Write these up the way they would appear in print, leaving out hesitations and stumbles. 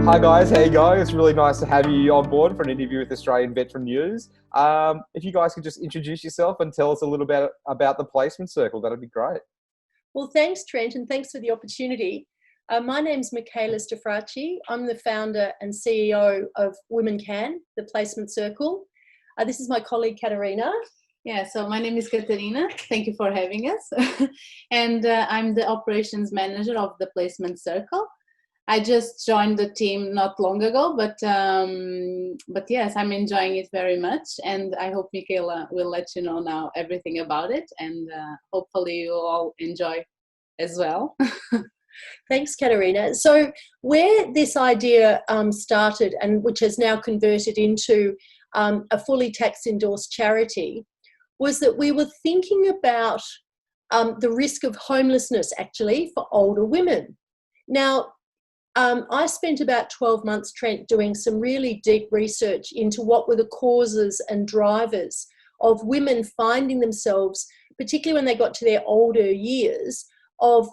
Hi guys, how you going? It's really nice to have you on board for an interview with Australian Veteran News. If you guys could just introduce yourself and tell us a little bit about the placement circle, that'd be great. Well, thanks, Trent, and thanks for the opportunity. My name's Mikaela Stafrace. I'm the founder and CEO of Women Can, the placement circle. This is my colleague, Katerina. Yeah, so my name is Katerina. Thank you for having us. And I'm the operations manager of the placement circle. I just joined the team not long ago, but yes, I'm enjoying it very much, and I hope Mikaela will let you know now everything about it, and hopefully you all enjoy as well. Thanks, Katerina. So where this idea started, and which has now converted into a fully tax-endorsed charity, was that we were thinking about the risk of homelessness actually for older women. Now, I spent about 12 months, Trent, doing some really deep research into what were the causes and drivers of women finding themselves, particularly when they got to their older years, of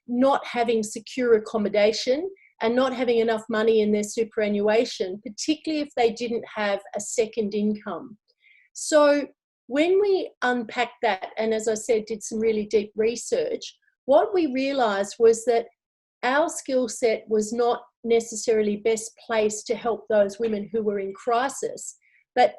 not having secure accommodation and not having enough money in their superannuation, particularly if they didn't have a second income. So when we unpacked that, and as I said, did some really deep research, what we realised was that our skill set was not necessarily best placed to help those women who were in crisis, but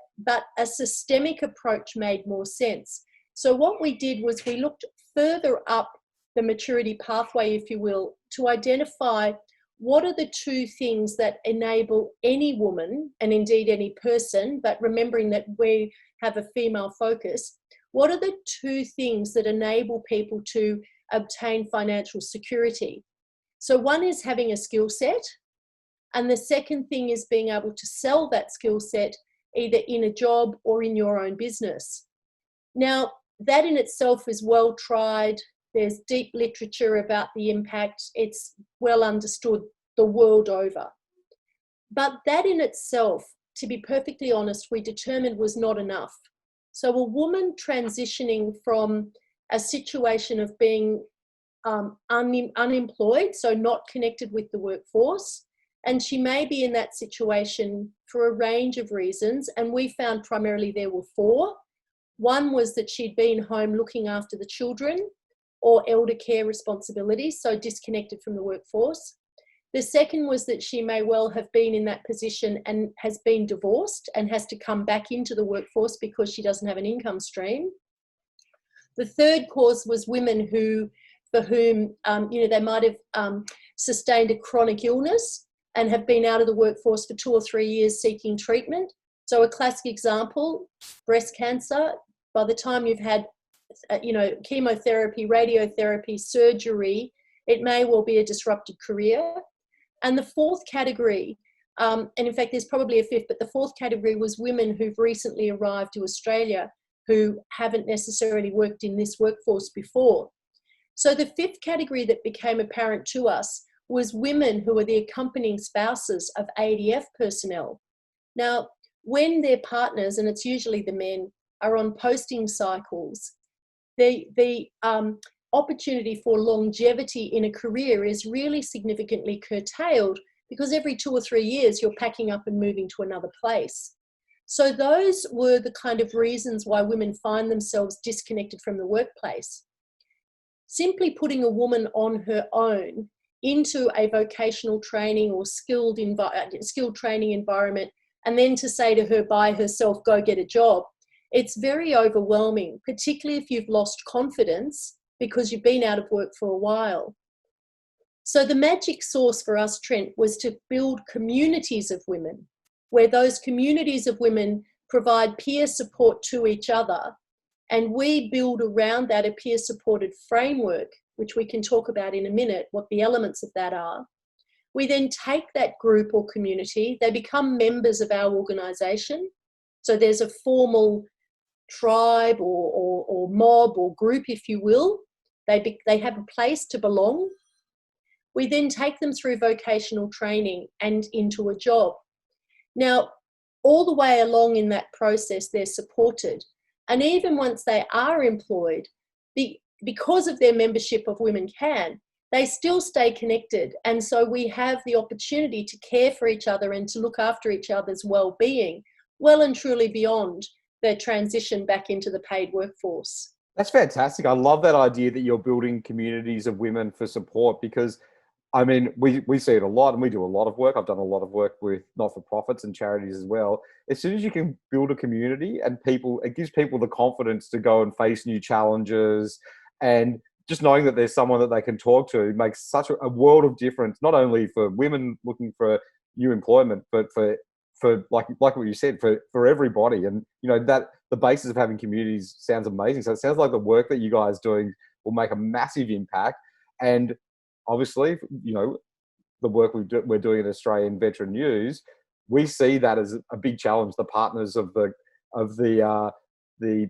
a systemic approach made more sense. So what we did was we looked further up the maturity pathway, if you will, to identify what are the two things that enable any woman, and indeed any person, but remembering that we have a female focus, what are the two things that enable people to obtain financial security? So one is having a skill set, and the second thing is being able to sell that skill set either in a job or in your own business. Now, that in itself is well tried. There's deep literature about the impact. It's well understood the world over. But that in itself, to be perfectly honest, we determined was not enough. So a woman transitioning from a situation of being unemployed, so not connected with the workforce, and she may be in that situation for a range of reasons, and we found primarily there were four. One was that she'd been home looking after the children or elder care responsibilities, so disconnected from the workforce. The second was that she may well have been in that position and has been divorced and has to come back into the workforce because she doesn't have an income stream. The third cause was women for whom they might have sustained a chronic illness and have been out of the workforce for 2 or 3 years seeking treatment. So a classic example, breast cancer, by the time you've had chemotherapy, radiotherapy, surgery, it may well be a disrupted career. And the fourth category, and in fact there's probably a fifth, but the fourth category was women who've recently arrived to Australia who haven't necessarily worked in this workforce before. So the fifth category that became apparent to us was women who are the accompanying spouses of ADF personnel. Now, when their partners, and it's usually the men, are on posting cycles, the opportunity for longevity in a career is really significantly curtailed because every 2 or 3 years you're packing up and moving to another place. So those were the kind of reasons why women find themselves disconnected from the workplace. Simply putting a woman on her own into a vocational training or skilled training environment, and then to say to her by herself, go get a job, it's very overwhelming, particularly if you've lost confidence because you've been out of work for a while. So the magic sauce for us, Trent, was to build communities of women, where those communities of women provide peer support to each other, and we build around that a peer-supported framework, which we can talk about in a minute, what the elements of that are. We then take that group or community, they become members of our organisation. So there's a formal tribe or mob or group, if you will. They have a place to belong. We then take them through vocational training and into a job. Now, all the way along in that process, they're supported. And even once they are employed, because of their membership of Women Can, they still stay connected. And so we have the opportunity to care for each other and to look after each other's well-being, well and truly beyond their transition back into the paid workforce. That's fantastic. I love that idea that you're building communities of women for support, because I mean, we see it a lot, and we do a lot of work. I've done a lot of work with not-for-profits and charities as well. As soon as you can build a community and it gives people the confidence to go and face new challenges, and just knowing that there's someone that they can talk to makes such a world of difference, not only for women looking for new employment, but for like what you said, for everybody. And, you know, that the basis of having communities sounds amazing. So it sounds like the work that you guys are doing will make a massive impact. And obviously, you know, the work we're doing at Australian Veteran News, we see that as a big challenge. The partners of the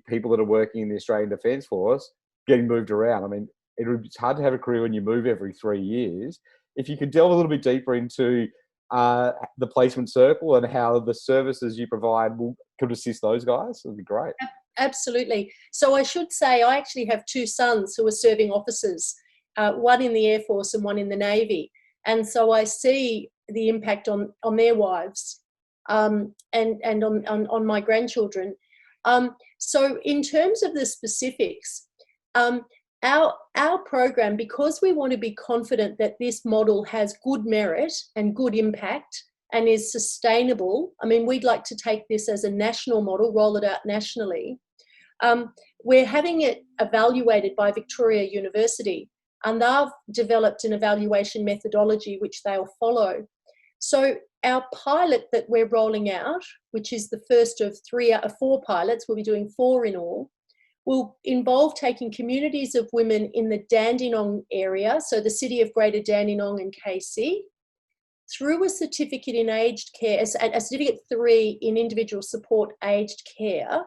people that are working in the Australian Defence Force getting moved around. I mean, it's hard to have a career when you move every 3 years. If you could delve a little bit deeper into the placement circle and how the services you provide could assist those guys, it would be great. Absolutely. So I should say I actually have 2 sons who are serving officers, one in the Air Force and one in the Navy. And so I see the impact on their wives and on my grandchildren. So in terms of the specifics, our program, because we want to be confident that this model has good merit and good impact and is sustainable, I mean, we'd like to take this as a national model, roll it out nationally. We're having it evaluated by Victoria University, and they've developed an evaluation methodology which they'll follow. So our pilot that we're rolling out, which is the first of 4 pilots, we'll be doing 4 in all, will involve taking communities of women in the Dandenong area, so the city of Greater Dandenong and KC, through a certificate in aged care, a certificate 3 in individual support aged care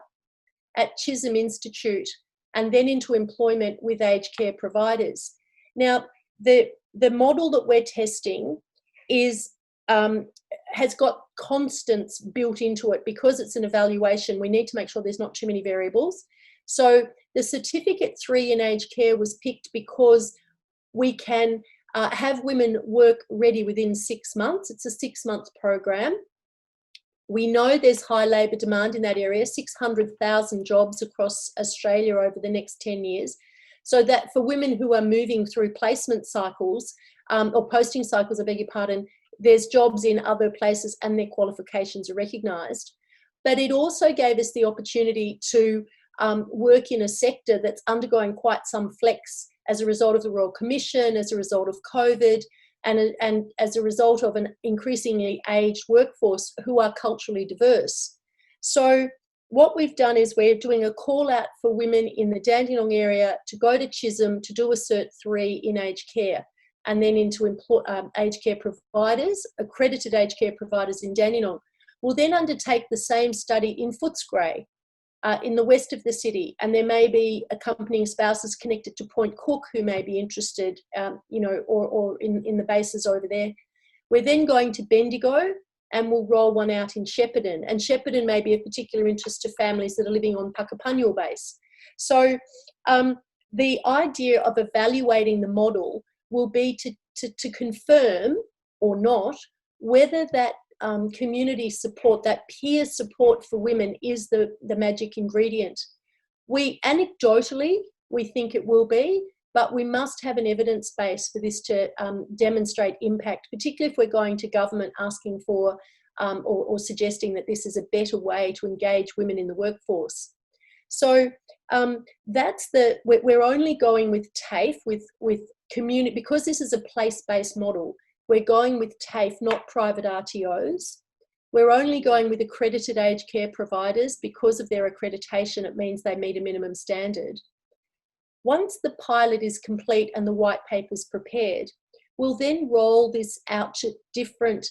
at Chisholm Institute, and then into employment with aged care providers. Now, the model that we're testing is has got constants built into it. Because it's an evaluation, we need to make sure there's not too many variables. So the certificate 3 in aged care was picked because we can have women work ready within 6 months. It's a 6-month program. We know there's high labour demand in that area, 600,000 jobs across Australia over the next 10 years. So that for women who are moving through placement cycles, or posting cycles, I beg your pardon, there's jobs in other places and their qualifications are recognised. But it also gave us the opportunity to work in a sector that's undergoing quite some flex as a result of the Royal Commission, as a result of COVID, and as a result of an increasingly aged workforce who are culturally diverse. So what we've done is we're doing a call out for women in the Dandenong area to go to Chisholm to do a Cert 3 in aged care, and then into aged care providers, accredited aged care providers in Dandenong. We'll then undertake the same study in Footscray, in the west of the city, and there may be accompanying spouses connected to Point Cook who may be interested, or in the bases over there. We're then going to Bendigo, and we'll roll one out in Shepparton. And Shepparton may be of particular interest to families that are living on Puckapunyal base. So the idea of evaluating the model will be to confirm or not whether that community support, that peer support for women, is the magic ingredient. Anecdotally, we think it will be, but we must have an evidence base for this to demonstrate impact, particularly if we're going to government asking for or suggesting that this is a better way to engage women in the workforce. So we're only going with TAFE, with community, because this is a place-based model. We're going with TAFE, not private RTOs. We're only going with accredited aged care providers. Because of their accreditation, it means they meet a minimum standard. Once the pilot is complete and the white paper's prepared, we'll then roll this out to different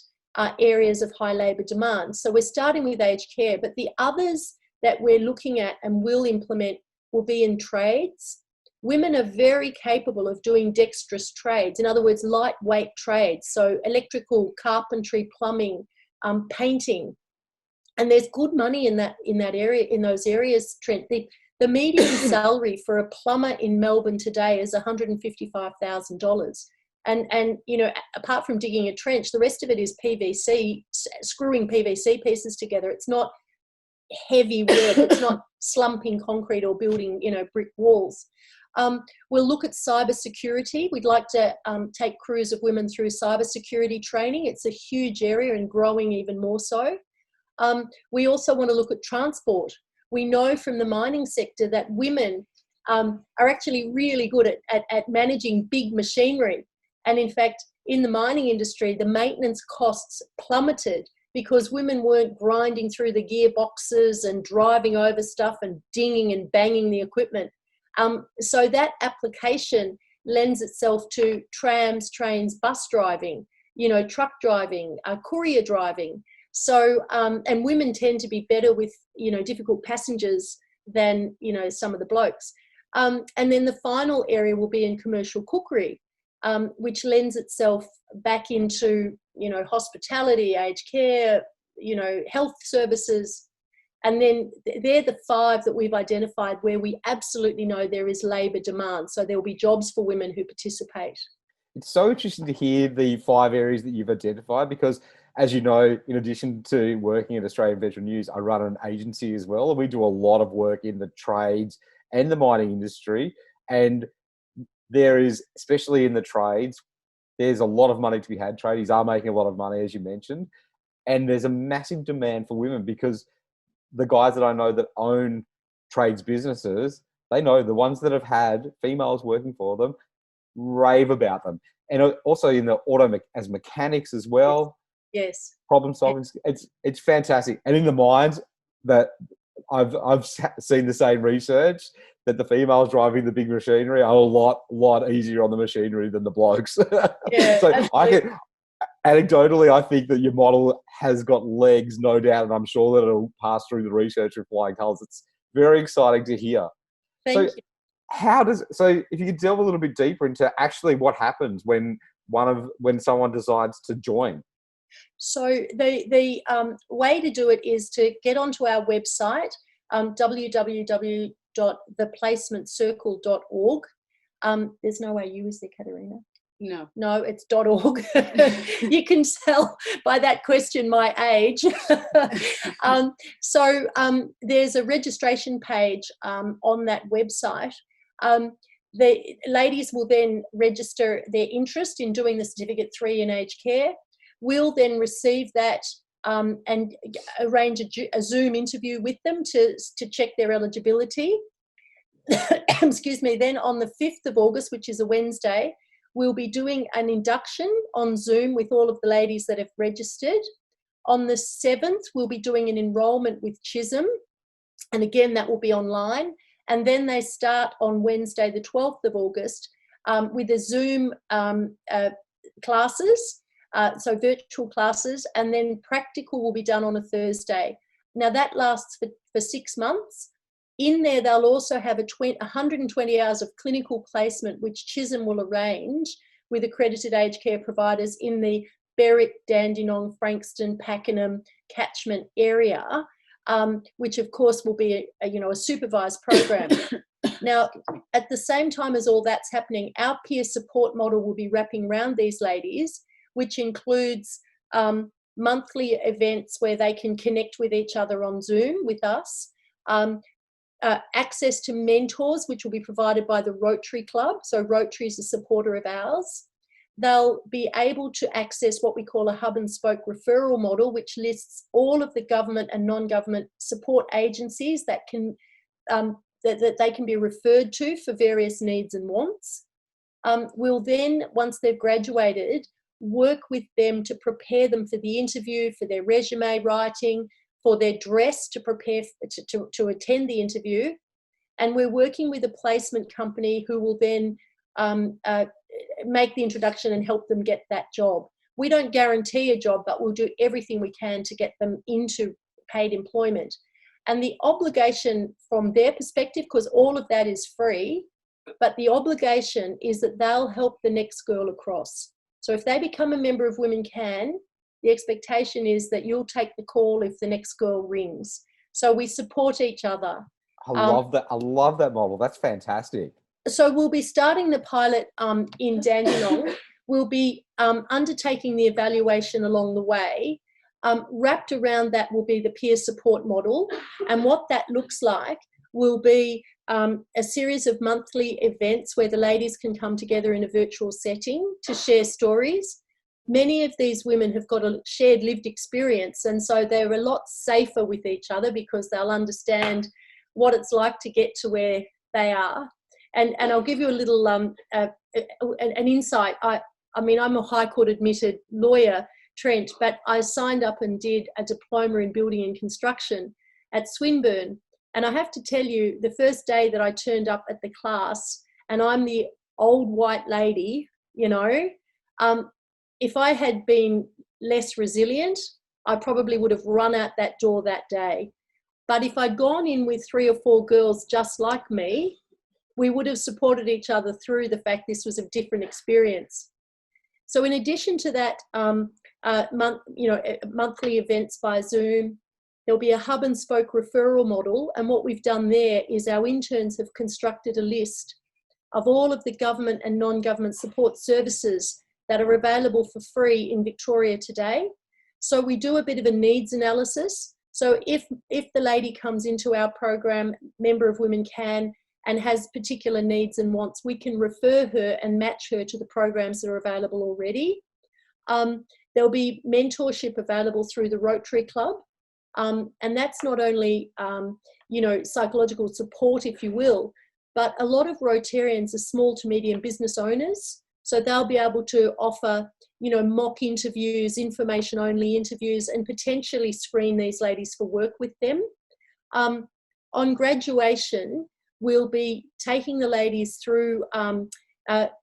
areas of high labour demand. So we're starting with aged care, but the others that we're looking at and will implement will be in trades. Women are very capable of doing dexterous trades, in other words, lightweight trades, so electrical, carpentry, plumbing, painting, and there's good money in that area, in those areas. Trent, the median salary for a plumber in Melbourne today is $155,000. And you know, apart from digging a trench, the rest of it is PVC, screwing PVC pieces together. It's not heavy work. It's not slumping concrete or building, you know, brick walls. We'll look at cyber security. We'd like to take crews of women through cyber security training. It's a huge area and growing even more so. We also want to look at transport. We know from the mining sector that women are actually really good at managing big machinery. And in fact, in the mining industry, the maintenance costs plummeted because women weren't grinding through the gearboxes and driving over stuff and dinging and banging the equipment. So that application lends itself to trams, trains, bus driving, you know, truck driving, courier driving. So, and women tend to be better with, you know, difficult passengers than, you know, some of the blokes. And then the final area will be in commercial cookery, which lends itself back into, you know, hospitality, aged care, you know, health services. And then they're the 5 that we've identified where we absolutely know there is labour demand. So there will be jobs for women who participate. It's so interesting to hear the 5 areas that you've identified because, as you know, in addition to working at Australian Veteran News, I run an agency as well, and we do a lot of work in the trades and the mining industry. And there is, especially in the trades, there's a lot of money to be had. Tradies are making a lot of money, as you mentioned, and there's a massive demand for women because the guys that I know that own trades businesses, they know the ones that have had females working for them rave about them. And also in the auto as mechanics as well. Yes. Problem solving. It's fantastic. And in the mines that I've seen the same research that the females driving the big machinery are a lot easier on the machinery than the blokes. Yeah, so absolutely. Anecdotally, I think that your model has got legs, no doubt, and I'm sure that it'll pass through the research with flying colours. It's very exciting to hear. Thank you. So if you could delve a little bit deeper into actually what happens when someone decides to join. So the way to do it is to get onto our website, www.theplacementcircle.org. There's no way you use there, Katerina. No, it's .org. You can tell by that question my age. So there's a registration page on that website. The ladies will then register their interest in doing the Certificate 3 in aged care. We'll then receive that and arrange a Zoom interview with them to check their eligibility. Excuse me. Then on the 5th of August, which is a Wednesday, we'll be doing an induction on Zoom with all of the ladies that have registered. On the 7th, we'll be doing an enrolment with Chisholm. And again, that will be online. And then they start on Wednesday, the 12th of August, with a Zoom classes, so virtual classes, and then practical will be done on a Thursday. Now, that lasts for 6 months. In there, they'll also have 120 hours of clinical placement, which Chisholm will arrange with accredited aged care providers in the Berwick, Dandenong, Frankston, Pakenham catchment area, which of course will be a supervised program. Now, at the same time as all that's happening, our peer support model will be wrapping around these ladies, which includes monthly events where they can connect with each other on Zoom with us, access to mentors, which will be provided by the Rotary Club. So Rotary is a supporter of ours. They'll be able to access what we call a hub and spoke referral model, which lists all of the government and non-government support agencies that can that they can be referred to for various needs and wants. We'll then, once they've graduated, work with them to prepare them for the interview, for their resume writing, for their dress to prepare to attend the interview. And we're working with a placement company who will then make the introduction and help them get that job. We don't guarantee a job, but we'll do everything we can to get them into paid employment. And the obligation from their perspective, because all of that is free, but the obligation is that they'll help the next girl across. So if they become a member of Women Can, the expectation is that you'll take the call if the next girl rings. So we support each other. I love that. I love that model. That's fantastic. So we'll be starting the pilot in Dandenong. we'll be undertaking the evaluation along the way. Wrapped around that will be the peer support model, and what that looks like will be a series of monthly events where the ladies can come together in a virtual setting to share stories. Many of these women have got a shared lived experience, and so they're a lot safer with each other because they'll understand what it's like to get to where they are. And I'll give you a little an insight. I mean, I'm a High Court admitted lawyer, Trent, but I signed up and did a diploma in building and construction at Swinburne. And I have to tell you, the first day that I turned up at the class, and I'm the old white lady, you know, if I had been less resilient, I probably would have run out that door that day. But if I'd gone in with 3 or 4 girls just like me, we would have supported each other through the fact this was a different experience. So in addition to that, monthly events by Zoom, there'll be a hub and spoke referral model. And what we've done there is our interns have constructed a list of all of the government and non-government support services that are available for free in Victoria today. So we do a bit of a needs analysis. So if the lady comes into our program, Member of Women Can, and has particular needs and wants, we can refer her and match her to the programs that are available already. There'll be mentorship available through the Rotary Club. And that's not only, psychological support, if you will, but a lot of Rotarians are small to medium business owners. So they'll be able to offer, mock interviews, information-only interviews, and potentially screen these ladies for work with them. On graduation, we'll be taking the ladies through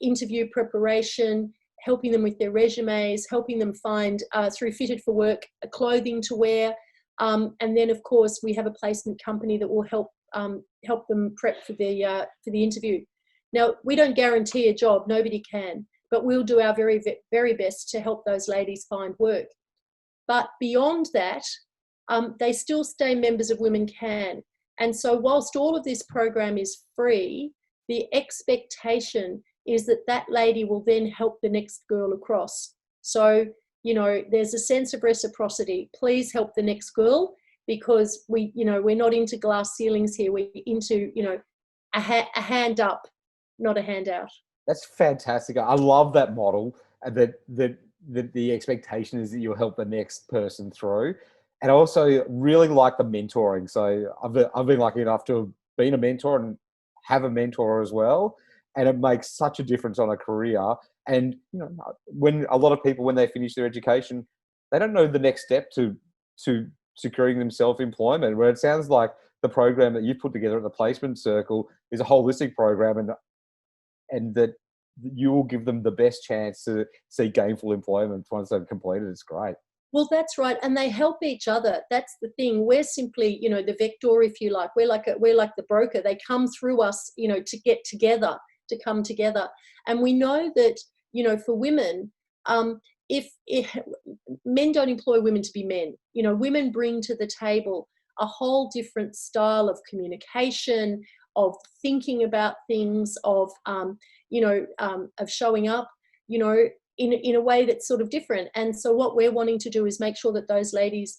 interview preparation, helping them with their resumes, helping them find, through Fitted for Work, clothing to wear. And then, of course, we have a placement company that will help them prep for the interview. Now, we don't guarantee a job, nobody can, but we'll do our very, very best to help those ladies find work. But beyond that, they still stay members of Women Can. And so whilst all of this program is free, the expectation is that that lady will then help the next girl across. So, there's a sense of reciprocity. Please help the next girl, because we're not into glass ceilings here. We're into, a hand up, not a handout. That's fantastic. I love that model, that the expectation is that you'll help the next person through. And I also really like the mentoring. So I've been lucky enough to have been a mentor and have a mentor as well. And it makes such a difference on a career. And, when a lot of people, when they finish their education, they don't know the next step to securing themselves employment, where it sounds like the program that you've put together at the Placement Circle is a holistic program, and that you will give them the best chance to see gainful employment once they've completed. It's great. Well, that's right. And they help each other. That's the thing. We're simply, the vector, if you like. We're like the broker. They come through us, to get together, to come together. And we know that, for women, if men don't employ women to be men, women bring to the table a whole different style of communication, of thinking about things, of showing up, in a way that's sort of different. And so what we're wanting to do is make sure that those ladies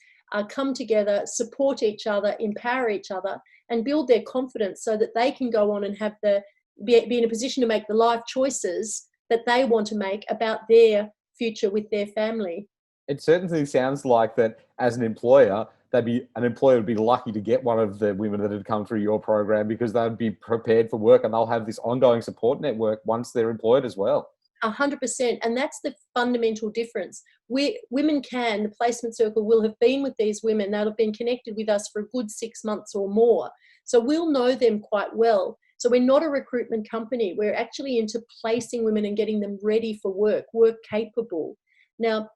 come together, support each other, empower each other, and build their confidence so that they can go on and have be in a position to make the life choices that they want to make about their future with their family. It certainly sounds like that as an employer, an employer would be lucky to get one of the women that had come through your program, because they'd be prepared for work and they'll have this ongoing support network once they're employed as well. 100%. And that's the fundamental difference. Women Can, the Placement Circle, will have been with these women. They'll have been connected with us for a good 6 months or more. So we'll know them quite well. So we're not a recruitment company. We're actually into placing women and getting them ready for work capable. Now,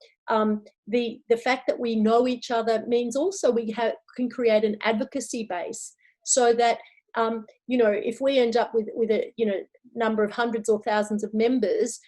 the fact that we know each other means also we can create an advocacy base, so that if we end up with a number of hundreds or thousands of members,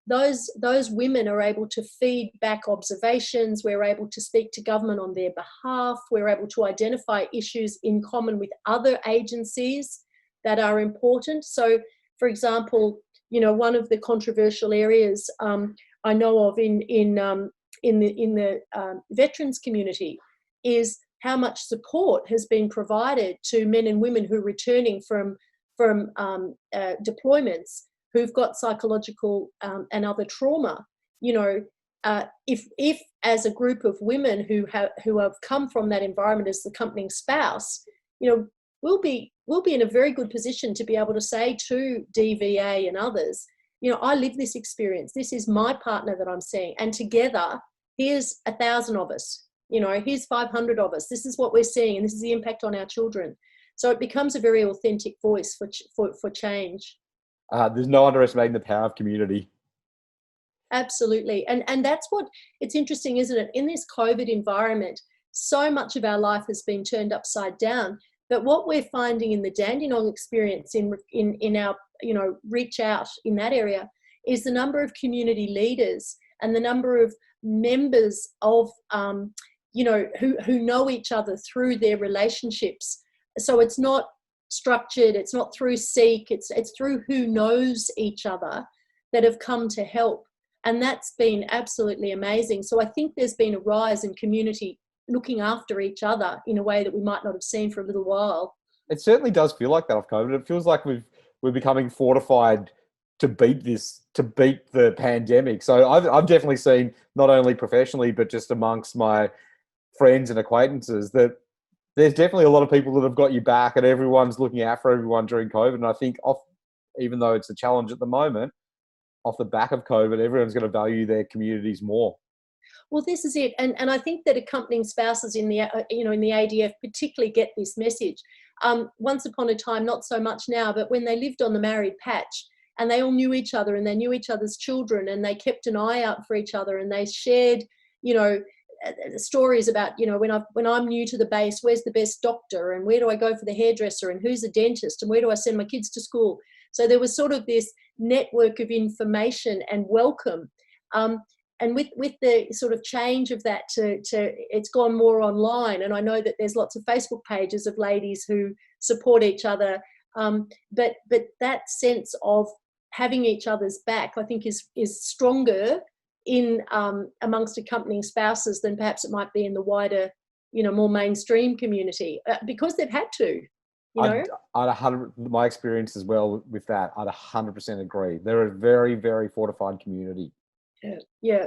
those women are able to feed back observations. We're able to speak to government on their behalf. We're able to identify issues in common with other agencies that are important. So, for example, one of the controversial areas I know of in the veterans community is how much support has been provided to men and women who are returning from deployments who've got psychological and other trauma. If as a group of women who have come from that environment as the accompanying spouse, we'll be in a very good position to be able to say to DVA and others, I live this experience. This is my partner that I'm seeing, and together, here's 1,000 of us. Here's 500 of us. This is what we're seeing, and this is the impact on our children. So it becomes a very authentic voice for change. There's no underestimating the power of community. Absolutely. And that's what, it's interesting, isn't it? In this COVID environment, so much of our life has been turned upside down. But what we're finding in the Dandenong experience in our, reach out in that area is the number of community leaders and the number of members of, who know each other through their relationships. So it's not structured, it's not through Seek, it's through who knows each other that have come to help. And that's been absolutely amazing. So I think there's been a rise in community looking after each other in a way that we might not have seen for a little while. It certainly does feel like that off COVID. It feels like we're becoming fortified to beat the pandemic. So I've definitely seen, not only professionally, but just amongst my friends and acquaintances, that there's definitely a lot of people that have got you back, and everyone's looking out for everyone during COVID. And I think even though it's a challenge at the moment, off the back of COVID, everyone's going to value their communities more. Well, this is it. And I think that accompanying spouses in the ADF particularly get this message. Once upon a time, not so much now, but when they lived on the married patch and they all knew each other and they knew each other's children and they kept an eye out for each other and they shared, stories about, when I'm new to the base, where's the best doctor and where do I go for the hairdresser and who's the dentist and where do I send my kids to school? So there was sort of this network of information and welcome. And with the sort of change of that to it's gone more online. And I know that there's lots of Facebook pages of ladies who support each other. But that sense of having each other's back, I think is stronger in amongst accompanying spouses than perhaps it might be in the wider, more mainstream community, because they've had to. My experience as well with that, I'd 100% agree. They're a very, very fortified community. Yeah.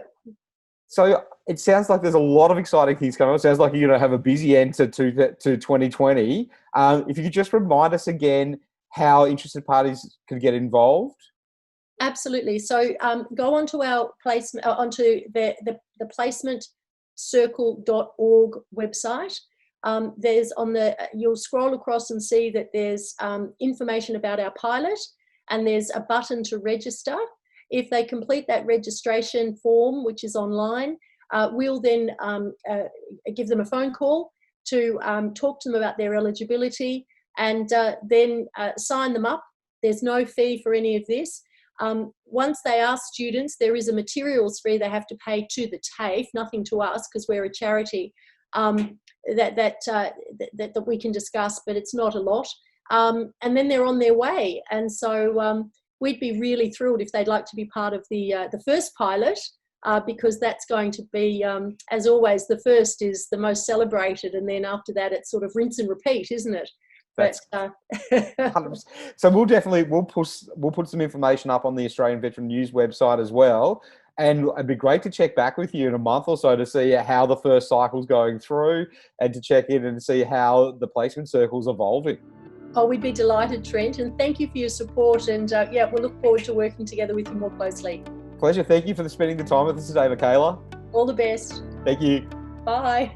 So it sounds like there's a lot of exciting things coming on. It sounds like you're going to have a busy end to 2020. If you could just remind us again how interested parties can get involved. Absolutely. So go onto our placement, onto the placementcircle.org website. You'll scroll across and see that there's information about our pilot, and there's a button to register. If they complete that registration form, which is online, we'll then give them a phone call to talk to them about their eligibility and then sign them up. There's no fee for any of this. Once they are students, there is a materials fee they have to pay to the TAFE, nothing to us because we're a charity, that we can discuss, but it's not a lot. And then they're on their way. And so we'd be really thrilled if they'd like to be part of the first pilot, because that's going to be, as always, the first is the most celebrated, and then after that it's sort of rinse and repeat, isn't it? That's 100%. So we'll put some information up on the Australian Veteran News website as well, and it'd be great to check back with you in a month or so to see how the first cycle's going through and to check in and see how the placement circle's evolving. Oh, we'd be delighted, Trent, and thank you for your support. And we'll look forward to working together with you more closely. Pleasure. Thank you for spending the time with us today, Mikaela. All the best. Thank you. Bye.